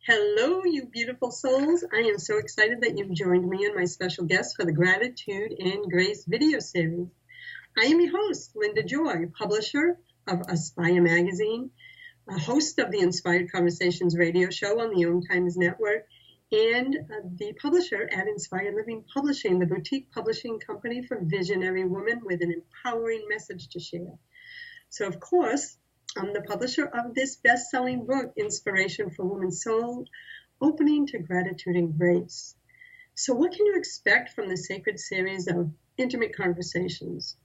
Hello, you beautiful souls. I am so excited that you've joined me and my special guest for the Gratitude and Grace video series. I am your host, Linda Joy, publisher of Aspire Magazine, a host of the Inspired Conversations radio show on the Own Times Network, and the publisher at Inspired Living Publishing, the boutique publishing company for visionary women with an empowering message to share. So, of course, I'm the publisher of this best-selling book, Inspiration for Women's Soul, Opening to Gratitude and Grace. So what can you expect from the sacred series of intimate conversations?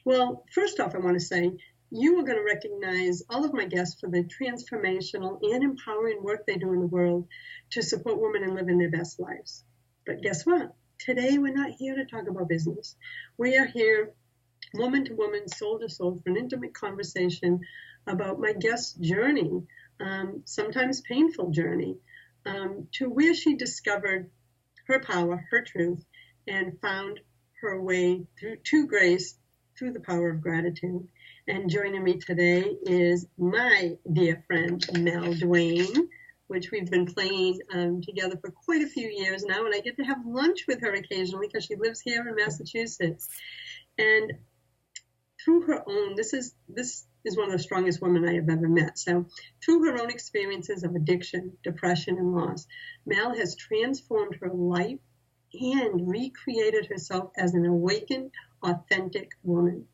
Well, first off, I want to say you are going to recognize all of my guests for the transformational and empowering work they do in the world to support women and live in their best lives. But guess what? Today, we're not here to talk about business. We are here woman to woman, soul to soul, for an intimate conversation about my guest's journey, sometimes painful journey, to where she discovered her power, her truth, and found her way to grace through the power of gratitude. And joining me today is my dear friend, Mel Duane, which we've been playing together for quite a few years now, and I get to have lunch with her occasionally because she lives here in Massachusetts. And through her own, this is one of the strongest women I have ever met. So through her own experiences of addiction, depression, and loss, Mel has transformed her life and recreated herself as an awakened, authentic woman.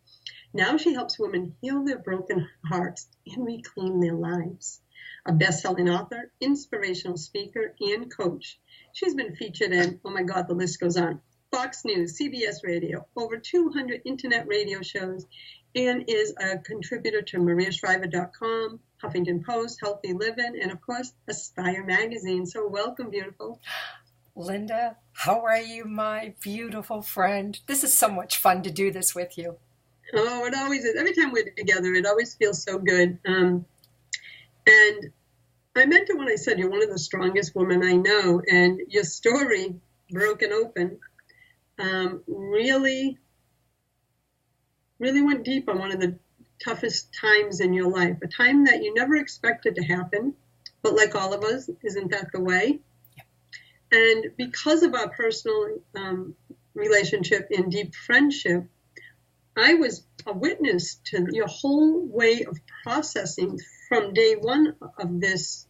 Now she helps women heal their broken hearts and reclaim their lives. A best-selling author, inspirational speaker, and coach. She's been featured in, oh my God, the list goes on, Fox News, CBS Radio, over 200 internet radio shows, and is a contributor to mariashriver.com, Huffington Post, Healthy Living, and of course, Aspire Magazine. So welcome, beautiful. Linda, how are you, my beautiful friend? This is so much fun to do this with you. Oh, it always is. Every time we're together, it always feels so good. And I meant it when I said you're one of the strongest women I know, and your story, Broken Open, really went deep on one of the toughest times in your life, a time that you never expected to happen, but like all of us, isn't that the way? Yeah. And because of our personal relationship and deep friendship, I was a witness to your whole way of processing from day one of this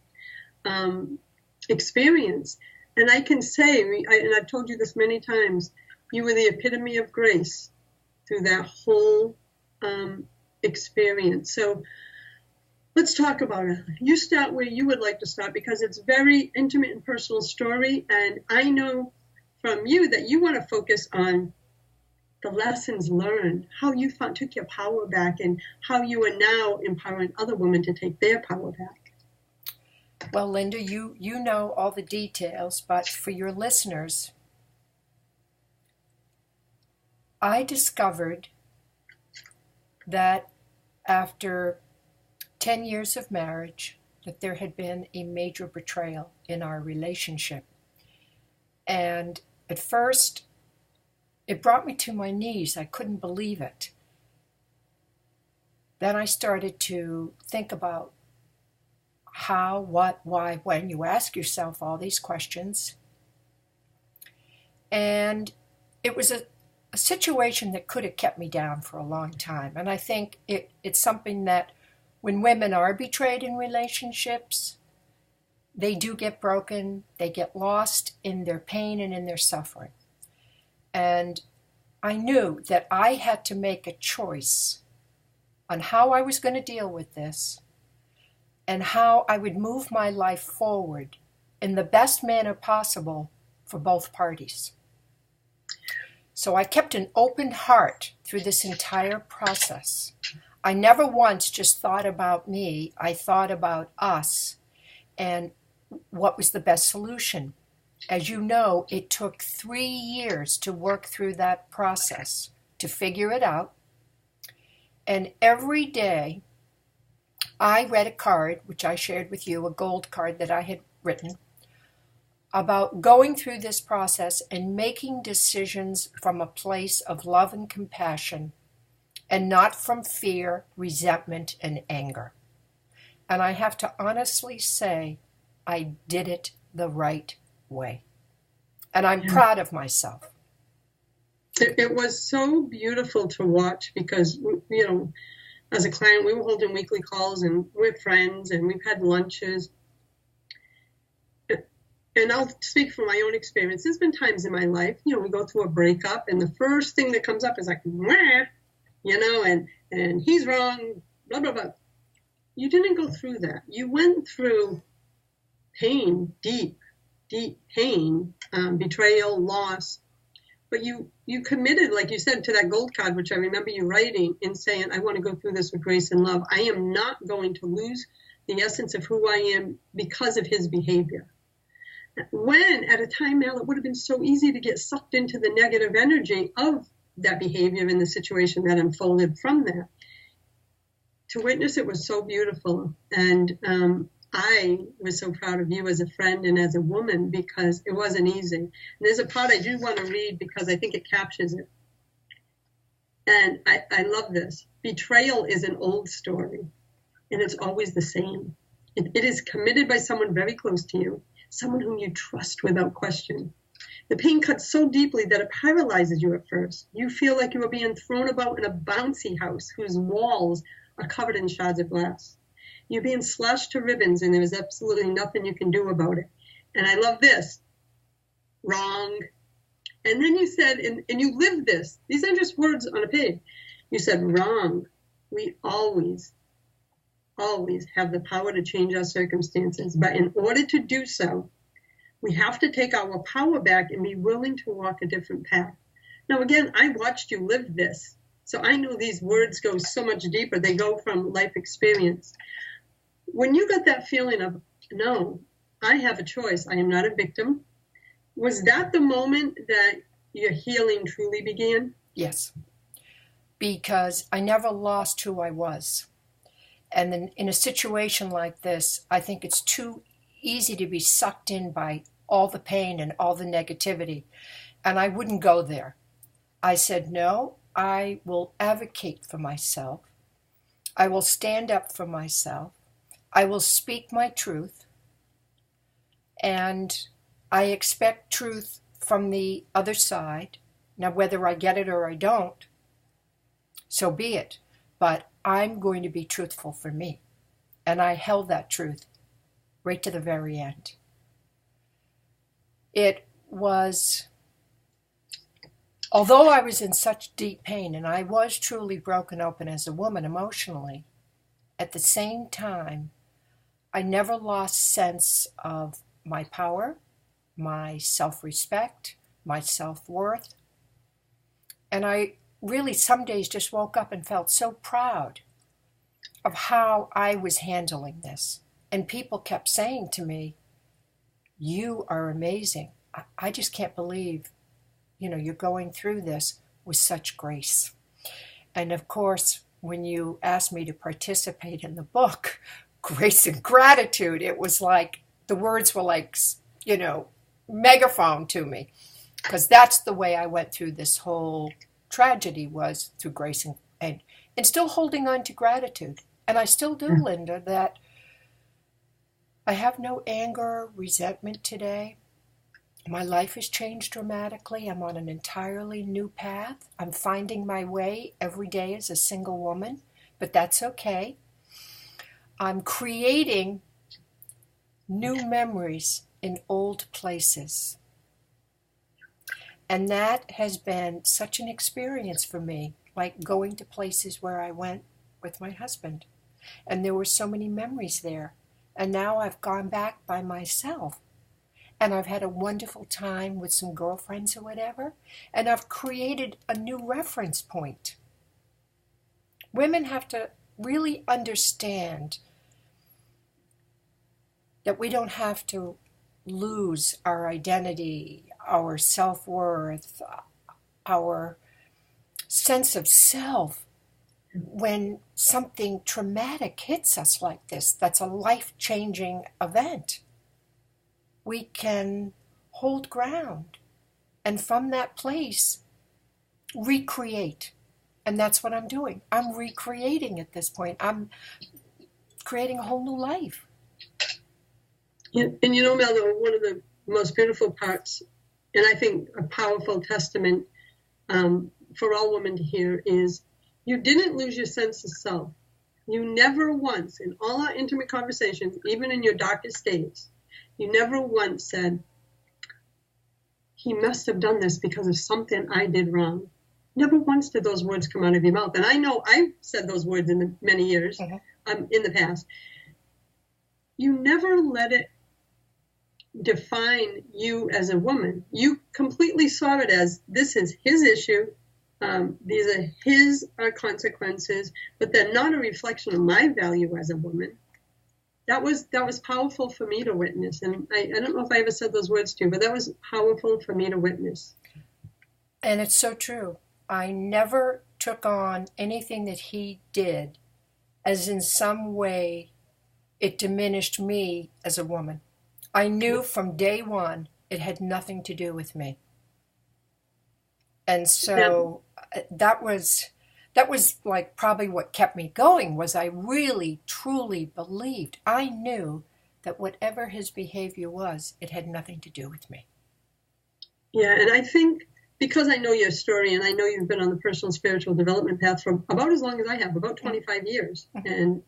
experience. And I can say, and I've told you this many times, you were the epitome of grace through that whole experience. So let's talk about it. You start where you would like to start because it's very intimate and personal story. And I know from you that you want to focus on the lessons learned, how you took your power back, and how you are now empowering other women to take their power back. Well, Linda, you know all the details, but for your listeners, I discovered that after 10 years of marriage, that there had been a major betrayal in our relationship. And at first, it brought me to my knees. I couldn't believe it. Then I started to think about how, what, why, when. You ask yourself all these questions. And it was a situation that could have kept me down for a long time. And I think it's something that when women are betrayed in relationships, they do get broken, they get lost in their pain and in their suffering. And I knew that I had to make a choice on how I was going to deal with this and how I would move my life forward in the best manner possible for both parties. So I kept an open heart through this entire process. I never once just thought about me. I thought about us and what was the best solution. As you know, it took 3 years to work through that process, to figure it out. And every day, I read a card, which I shared with you, a gold card that I had written, about going through this process and making decisions from a place of love and compassion, and not from fear, resentment, and anger. And I have to honestly say I did it the right way. And I'm proud of myself. It was so beautiful to watch because, as a client, we were holding weekly calls and we're friends and we've had lunches. And I'll speak from my own experience. There's been times in my life, we go through a breakup and the first thing that comes up is like, wah, and he's wrong, blah, blah, blah. You didn't go through that. You went through pain, deep pain, betrayal, loss. But you committed, like you said, to that gold card, which I remember you writing and saying, I want to go through this with grace and love. I am not going to lose the essence of who I am because of his behavior. When, at a time now, it would have been so easy to get sucked into the negative energy of that behavior in the situation that unfolded from that. To witness it was so beautiful. And I was so proud of you as a friend and as a woman because it wasn't easy. And there's a part I do want to read because I think it captures it. And I love this. Betrayal is an old story, and it's always the same. It is committed by someone very close to you, someone whom you trust without question. The pain cuts so deeply that it paralyzes you at first. You feel like you are being thrown about in a bouncy house whose walls are covered in shards of glass. You're being slashed to ribbons and there's absolutely nothing you can do about it. And I love this. Wrong. And then you said, and you lived this. These aren't just words on a page. You said, wrong. We always have the power to change our circumstances. But in order to do so, we have to take our power back and be willing to walk a different path. Now, again, I watched you live this. So I know these words go so much deeper. They go from life experience. When you got that feeling of, no, I have a choice. I am not a victim. Was that the moment that your healing truly began? Yes, because I never lost who I was. And then in a situation like this, I think it's too easy to be sucked in by all the pain and all the negativity. And I wouldn't go there. I said, no, I will advocate for myself. I will stand up for myself. I will speak my truth. And I expect truth from the other side. Now, whether I get it or I don't, so be it. But I'm going to be truthful for me. And I held that truth right to the very end. It was, although I was in such deep pain and I was truly broken open as a woman emotionally, at the same time, I never lost sense of my power, my self-respect, my self-worth. And I really some days just woke up and felt so proud of how I was handling this. And people kept saying to me, you are amazing. I just can't believe, you're going through this with such grace. And of course, when you asked me to participate in the book, Grace and Gratitude, it was like, the words were like, megaphone to me. Because that's the way I went through this whole tragedy, was through grace and still holding on to gratitude. And I still do, Linda, that I have no anger, resentment today. My life has changed dramatically. I'm on an entirely new path. I'm finding my way every day as a single woman, but that's okay. I'm creating new memories in old places. And that has been such an experience for me, like going to places where I went with my husband. And there were so many memories there. And now I've gone back by myself. And I've had a wonderful time with some girlfriends or whatever. And I've created a new reference point. Women have to really understand that we don't have to lose our identity, our self-worth, our sense of self when something traumatic hits us like this. That's a life-changing event. We can hold ground and from that place recreate. And that's what I'm doing. I'm recreating at this point. I'm creating a whole new life. And you know, Mel, one of the most beautiful parts, and I think a powerful testament for all women to hear, is you didn't lose your sense of self. You never once, in all our intimate conversations, even in your darkest days, you never once said, he must have done this because of something I did wrong. Never once did those words come out of your mouth. And I know I've said those words in the many years in the past. You never let it define you as a woman. You completely saw it as, this is his issue. These are his consequences, but they're not a reflection of my value as a woman. That was powerful for me to witness. And I don't know if I ever said those words to you, but that was powerful for me to witness. And it's so true. I never took on anything that he did as in some way it diminished me as a woman. I knew from day one it had nothing to do with me. And so that was like probably what kept me going, was I really, truly believed, I knew that whatever his behavior was, it had nothing to do with me. Yeah, and I think because I know your story and I know you've been on the personal spiritual development path for about as long as I have, about 25 years, and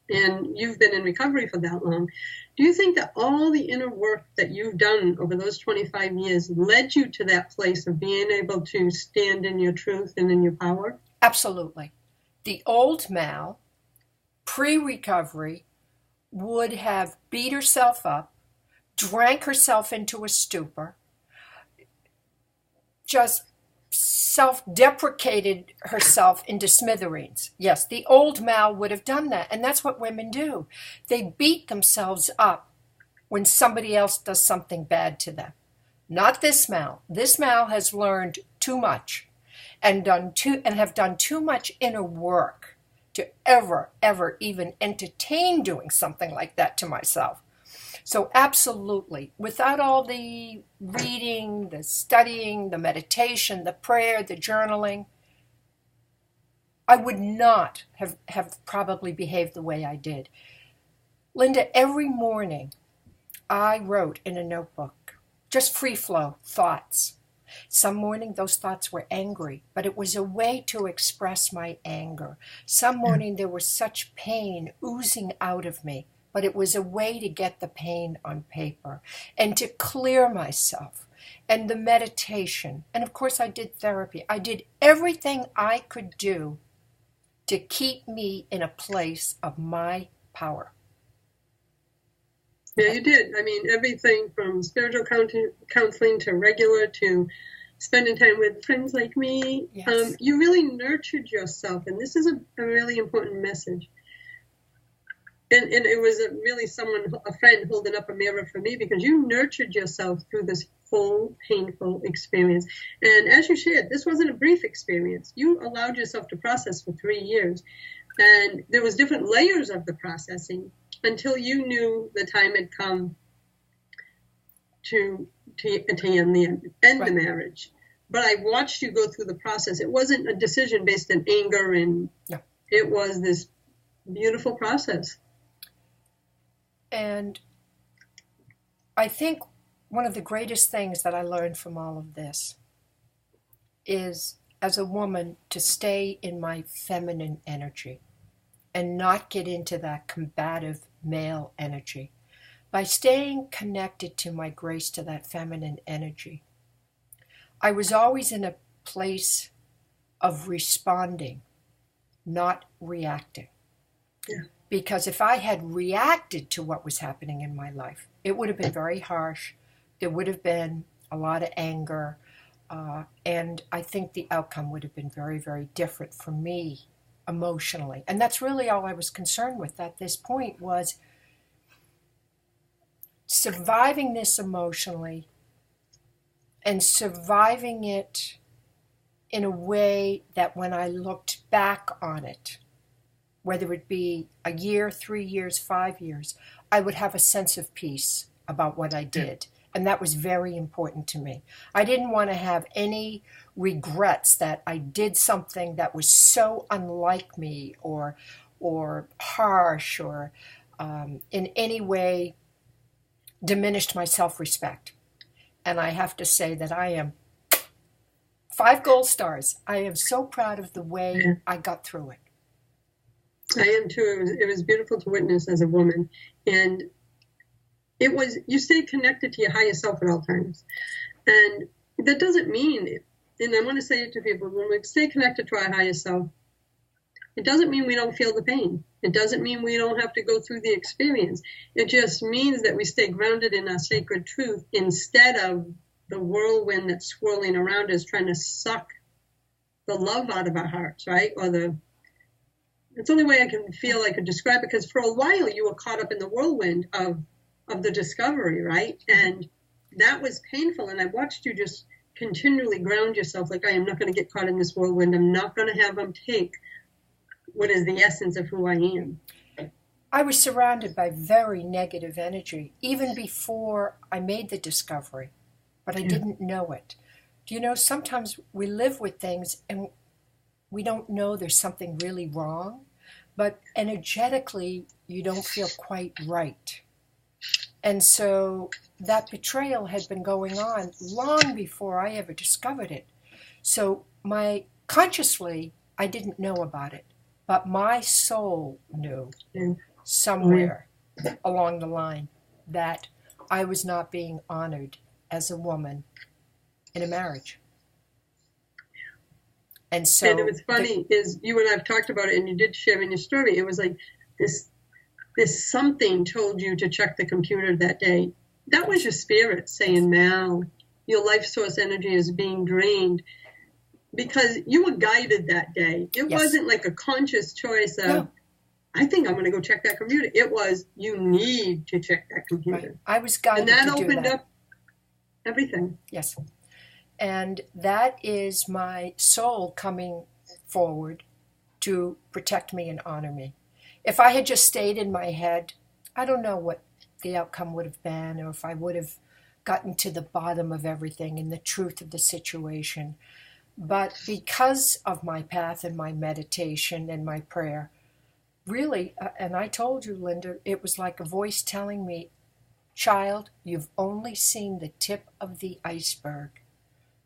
you've been in recovery for that long. Do you think that all the inner work that you've done over those 25 years led you to that place of being able to stand in your truth and in your power? Absolutely. The old Mal, pre-recovery, would have beat herself up, drank herself into a stupor, just self-deprecated herself into smithereens. Yes, the old Mal would have done that, and that's what women do. They beat themselves up when somebody else does something bad to them. Not this Mal. This Mal has learned too much and have done too much inner work to ever even entertain doing something like that to myself. So absolutely, without all the reading, the studying, the meditation, the prayer, the journaling, I would not have probably behaved the way I did. Linda, every morning I wrote in a notebook, just free flow thoughts. Some morning those thoughts were angry, but it was a way to express my anger. Some morning there was such pain oozing out of me, but it was a way to get the pain on paper and to clear myself. And the meditation, and of course I did therapy. I did everything I could do to keep me in a place of my power. Yeah, you did. I mean, everything from spiritual counseling to regular to spending time with friends like me. Yes. You really nurtured yourself, and this is a really important message. And it was really a friend holding up a mirror for me, because you nurtured yourself through this full, painful experience. And as you shared, this wasn't a brief experience. You allowed yourself to process for 3 years. And there was different layers of the processing until you knew the time had come to end the marriage. But I watched you go through the process. It wasn't a decision based on anger, and it was this beautiful process. And I think one of the greatest things that I learned from all of this is, as a woman, to stay in my feminine energy and not get into that combative male energy. By staying connected to my grace, to that feminine energy, I was always in a place of responding, not reacting. Yeah. Because if I had reacted to what was happening in my life, it would have been very harsh. There would have been a lot of anger. And I think the outcome would have been very, very different for me emotionally. And that's really all I was concerned with at this point, was surviving this emotionally and surviving it in a way that when I looked back on it, whether it be a year, 3 years, 5 years, I would have a sense of peace about what I did. And that was very important to me. I didn't want to have any regrets that I did something that was so unlike me, or harsh, or in any way diminished my self-respect. And I have to say that I am 5 gold stars. I am so proud of the way I got through it. I am too. It was beautiful to witness as a woman. And you stay connected to your higher self at all times. And that doesn't mean, and I want to say it to people, when we stay connected to our higher self, it doesn't mean we don't feel the pain. It doesn't mean we don't have to go through the experience. It just means that we stay grounded in our sacred truth instead of the whirlwind that's swirling around us trying to suck the love out of our hearts, right? It's the only way I could describe it, because for a while you were caught up in the whirlwind of the discovery, right? And that was painful. And I watched you just continually ground yourself, like, I am not going to get caught in this whirlwind. I'm not going to have them take what is the essence of who I am. I was surrounded by very negative energy, even before I made the discovery, but I didn't know it. Do you know, sometimes we live with things and we don't know there's something really wrong, but energetically you don't feel quite right. And so that betrayal had been going on long before I ever discovered it. So consciously, I didn't know about it, but my soul knew somewhere along the line that I was not being honored as a woman in a marriage. And so, and it was funny, is you and I've talked about it, and you did share in your story. It was like this something told you to check the computer that day. That was your spirit saying, Mal, your life source energy is being drained, because you were guided that day. It wasn't like a conscious choice of, I think I'm going to go check that computer. It was, you need to check that computer. Right. I was guided to do that. And that opened up everything. Yes. And that is my soul coming forward to protect me and honor me. If I had just stayed in my head, I don't know what the outcome would have been, or if I would have gotten to the bottom of everything and the truth of the situation. But because of my path and my meditation and my prayer, really, and I told you, Linda, it was like a voice telling me, child, you've only seen the tip of the iceberg.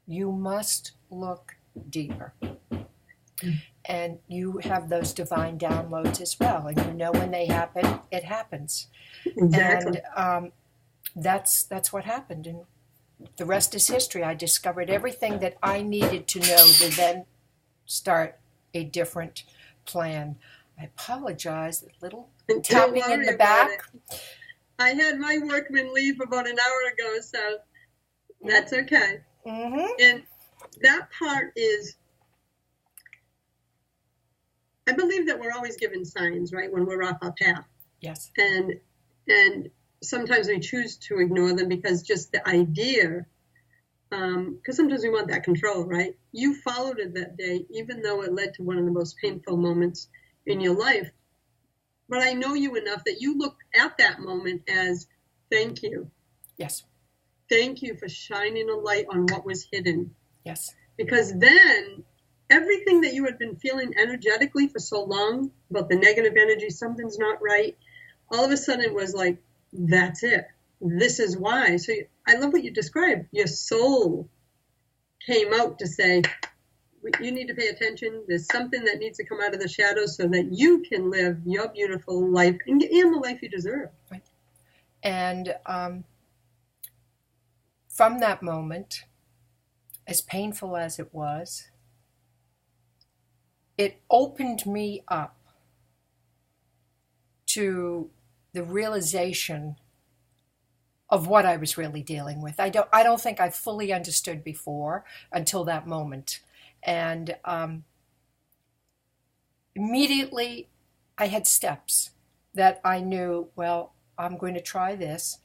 You must look deeper. And you have those divine downloads as well. And you know when they happen, it happens. Exactly. And that's what happened. And the rest is history. I discovered everything that I needed to know to then start a different plan. I apologize, a little tapping in the back. I had my workman leave about an hour ago, so that's okay. Mm-hmm. And that part is, I believe that we're always given signs, right, when we're off our path. Yes. And sometimes we choose to ignore them because just the idea, because sometimes we want that control, right? You followed it that day, even though it led to one of the most painful moments in your life. But I know you enough that you looked at that moment as, thank you. Yes. Thank you for shining a light on what was hidden. Yes. Because then everything that you had been feeling energetically for so long about the negative energy, something's not right, all of a sudden it was like, that's it. This is why. So I love what you described. Your soul came out to say, you need to pay attention. There's something that needs to come out of the shadows so that you can live your beautiful life and the life you deserve. Right. And from that moment, as painful as it was, it opened me up to the realization of what I was really dealing with. I don't think I fully understood before until that moment. And immediately I had steps that I knew, well, I'm going to try this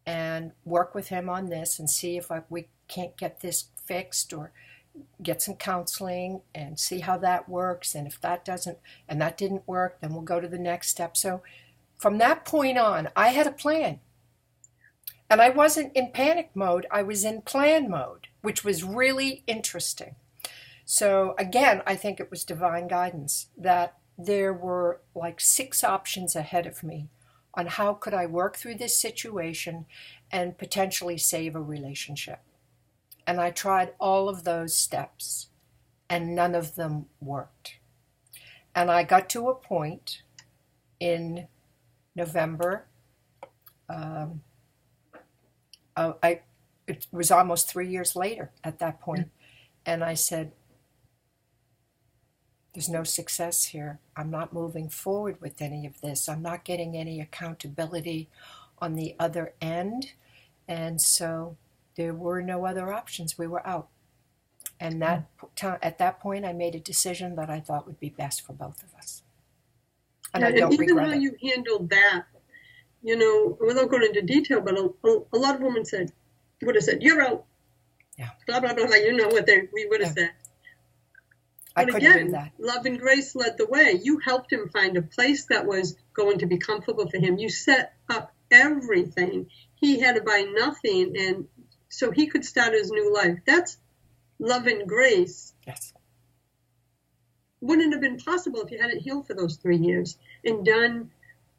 and work with him on this and see if we can't get this fixed, or get some counseling and see how that works. And if that didn't work, then we'll go to the next step. So from that point on, I had a plan. And I wasn't in panic mode. I was in plan mode, which was really interesting. So again, I think it was divine guidance that there were like 6 options ahead of me on how could I work through this situation and potentially save a relationship. And I tried all of those steps, and none of them worked. And I got to a point in November. It was almost 3 years later at that point. And I said, there's no success here. I'm not moving forward with any of this. I'm not getting any accountability on the other end. And so there were no other options. We were out. And at that point, I made a decision that I thought would be best for both of us. And I don't regret it. Even how you handled that, without going into detail, but a lot of women would have said, you're out. Yeah. Blah, blah, blah, blah. You know what we would have said. I But couldn't again, do that. love and grace led the way. You helped him find a place that was going to be comfortable for him. You set up everything. He had to buy nothing, and so he could start his new life. That's love and grace. Yes. Wouldn't have been possible if you hadn't healed for those 3 years and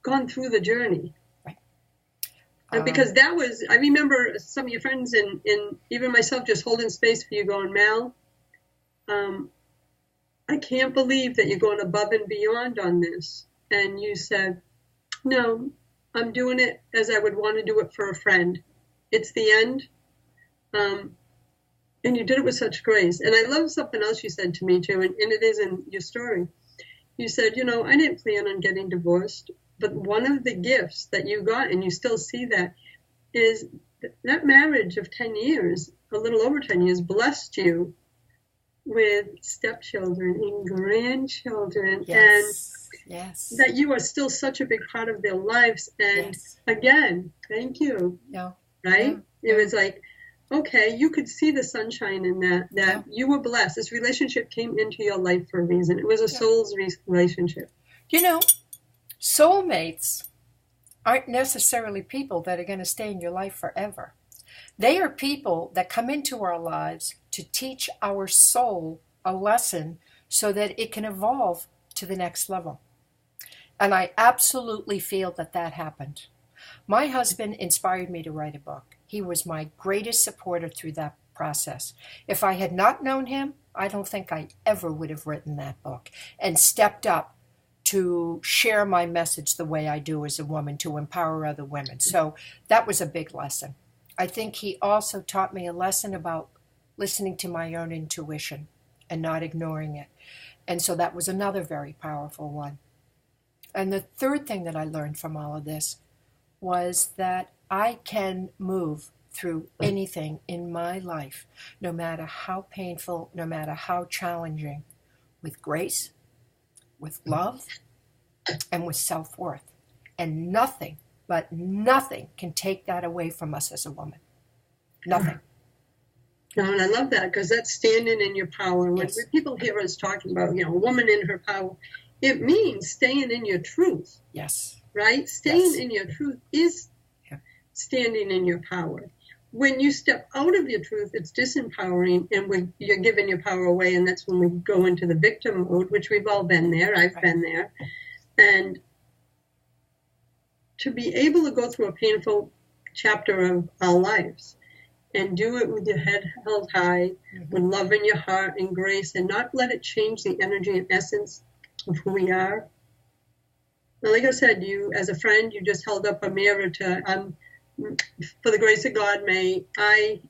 gone through the journey. Right. Because that was, I remember some of your friends and even myself just holding space for you going, Mal, I can't believe that you're going above and beyond on this. And you said, no, I'm doing it as I would want to do it for a friend. It's the end. And you did it with such grace. And I love something else you said to me, too, and it is in your story. You said, I didn't plan on getting divorced, but one of the gifts that you got, and you still see that, is that marriage of 10 years, a little over 10 years, blessed you with stepchildren and grandchildren. Yes. And yes. that you are still such a big part of their lives. And yes. Again, thank you. No. Right? Yeah. It was like, okay, you could see the sunshine in that you were blessed. This relationship came into your life for a reason. It was a soul's relationship. Soulmates aren't necessarily people that are going to stay in your life forever. They are people that come into our lives to teach our soul a lesson so that it can evolve to the next level. And I absolutely feel that happened. My husband inspired me to write a book. He was my greatest supporter through that process. If I had not known him, I don't think I ever would have written that book and stepped up to share my message the way I do as a woman, to empower other women. So that was a big lesson. I think he also taught me a lesson about listening to my own intuition and not ignoring it. And so that was another very powerful one. And the third thing that I learned from all of this was that I can move through anything in my life, no matter how painful, no matter how challenging, with grace, with love, and with self-worth. And nothing, but nothing can take that away from us as a woman. Nothing. No, and I love that, because that's standing in your power. When people hear us talking about, a woman in her power, it means staying in your truth. Yes. Right? Staying in your truth is standing in your power. When you step out of your truth, it's disempowering, and you're giving your power away, and that's when we go into the victim mode, which we've all been there. I've been there. And to be able to go through a painful chapter of our lives and do it with your head held high, with love in your heart and grace, and not let it change the energy and essence of who we are. Now, like I said, you, as a friend, you just held up a mirror to, for the grace of God, may I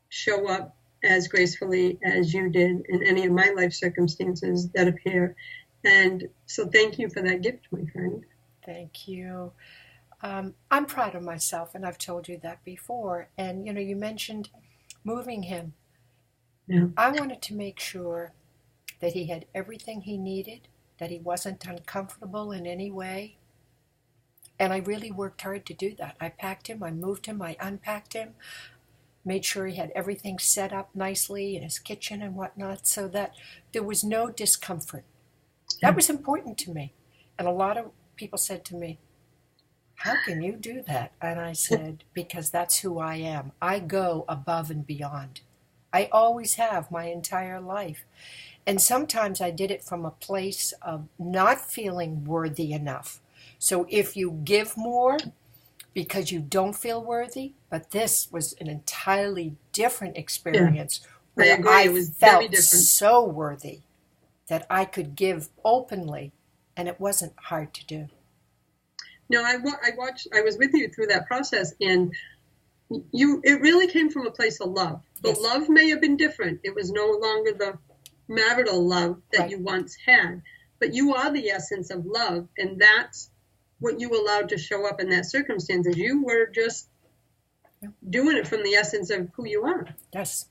show up as gracefully as you did in any of my life circumstances that appear. And so thank you for that gift, my friend. Thank you. I'm proud of myself, and I've told you that before. And, you mentioned moving him. Yeah. I wanted to make sure that he had everything he needed, that he wasn't uncomfortable in any way. And I really worked hard to do that. I packed him, I moved him, I unpacked him, made sure he had everything set up nicely in his kitchen and whatnot, so that there was no discomfort. That was important to me. And a lot of people said to me, how can you do that? And I said, because that's who I am. I go above and beyond. I always have my entire life. And sometimes I did it from a place of not feeling worthy enough So if you give more because you don't feel worthy, but this was an entirely different experience I where agree. I It was very felt different. so worthy that I could give openly, and it wasn't hard to do. No, I watched. I was with you through that process, and it really came from a place of love. The Yes. love may have been different. It was no longer the marital love that Right. you once had, but you are the essence of love, and that's what you allowed to show up in that circumstances. You were just doing it from the essence of who you are. Yes.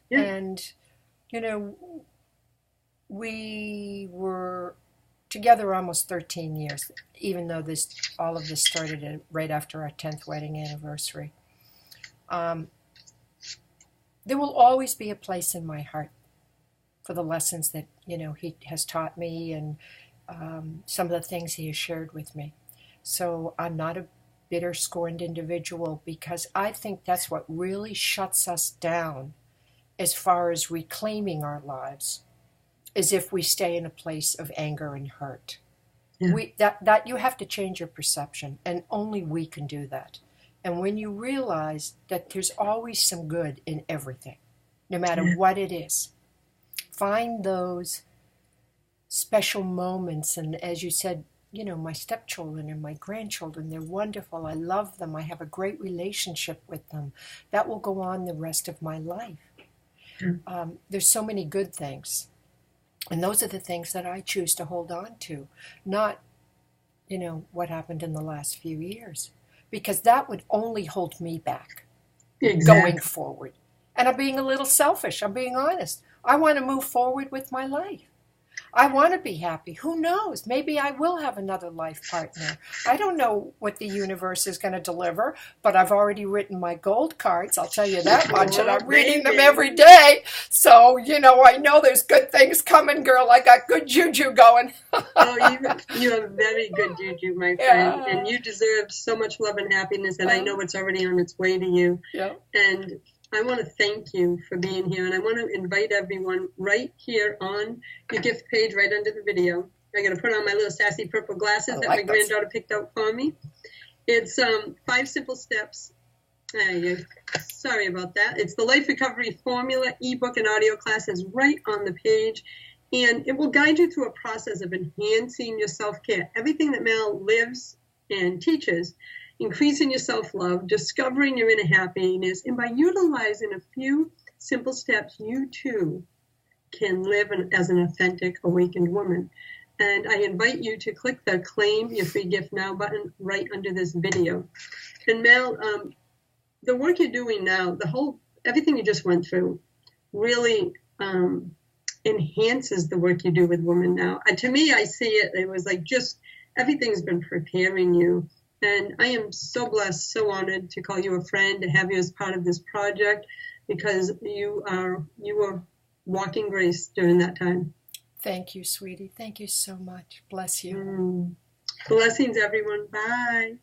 Yeah. And, you know, we were together almost 13 years, even though all of this started right after our 10th wedding anniversary. There will always be a place in my heart for the lessons that, he has taught me and some of the things he has shared with me. So I'm not a bitter, scorned individual, because I think that's what really shuts us down as far as reclaiming our lives, is if we stay in a place of anger and hurt. Yeah. That you have to change your perception, and only we can do that. And when you realize that there's always some good in everything, no matter what it is, find those special moments. And as you said, my stepchildren and my grandchildren, they're wonderful. I love them. I have a great relationship with them. That will go on the rest of my life. There's so many good things. And those are the things that I choose to hold on to, not, what happened in the last few years, because that would only hold me back going forward. And I'm being a little selfish. I'm being honest. I want to move forward with my life. I want to be happy. Who knows? Maybe I will have another life partner. I don't know what the universe is going to deliver, but I've already written my gold cards. I'll tell you that much, and I'm reading them every day. So, I know there's good things coming, girl. I got good juju going. You have very good juju, my friend, and you deserve so much love and happiness, and I know it's already on its way to you. Yeah. And I want to thank you for being here, and I want to invite everyone right here on your gift page, right under the video. I'm going to put on my little sassy purple glasses that my granddaughter picked out for me. It's 5 simple steps. Sorry about that. It's the Life Recovery Formula ebook and audio classes right on the page, and it will guide you through a process of enhancing your self-care. Everything that Mel lives and teaches, increasing your self-love, discovering your inner happiness, and by utilizing a few simple steps, you too can live as an authentic, awakened woman. And I invite you to click the Claim Your Free Gift Now button right under this video. And Mel, the work you're doing now, everything you just went through, really enhances the work you do with women now. To me, I see it was like just everything's been preparing you. And I am so blessed, so honored to call you a friend, to have you as part of this project, because you were walking grace during that time. Thank you, sweetie. Thank you so much. Bless you. Blessings, everyone. Bye.